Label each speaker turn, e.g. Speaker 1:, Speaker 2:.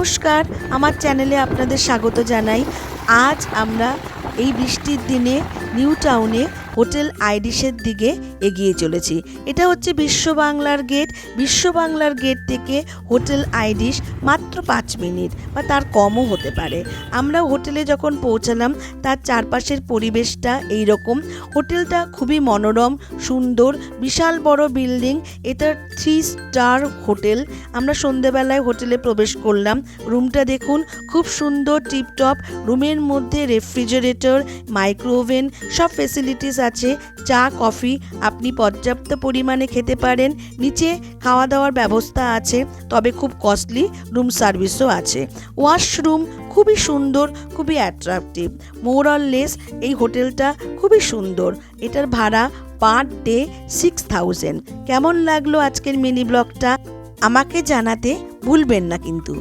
Speaker 1: নমস্কার, আমার চ্যানেলে আপনাদের স্বাগত জানাই। আজ আমরা এই বৃষ্টির দিনে নিউ টাউনে হোটেল আইডিশের দিকে এগিয়ে চলেছি। এটা হচ্ছে বিশ্ব বাংলার গেট। বিশ্ব বাংলার গেট থেকে হোটেল আইডিশ মাত্র 5 মিনিট বা তার কমও হতে পারে। আমরা হোটেলে যখন পৌঁছালাম তার চারপাশের পরিবেশটা এই রকম। হোটেলটা খুবই মনোরম, সুন্দর, বিশাল বড় বিল্ডিং। এটা 3 স্টার হোটেল। আমরা সন্ধেবেলায় হোটেলে প্রবেশ করলাম। রুমটা দেখুন, খুব সুন্দর, টিপটপ। রুমের মধ্যে রেফ্রিজারেটর, মাইক্রোওভেন, সব ফেসিলিটিস আছে। চা কফি আপনি পর্যাপ্ত পরিমাণে খেতে পারেন। নিচে খাওয়া দাওয়ার ব্যবস্থা আছে, তবে খুব কস্টলি। রুম সার্ভিসও আছে। ওয়াশরুম খুবই সুন্দর, খুবই অ্যাট্রাকটিভ। মোর অর লেস এই হোটেলটা খুবই সুন্দর। এটার ভাড়া পার ডে 6000। কেমন লাগলো আজকের মিনি ব্লগটা আমাকে জানাতে ভুলবেন না কিন্তু।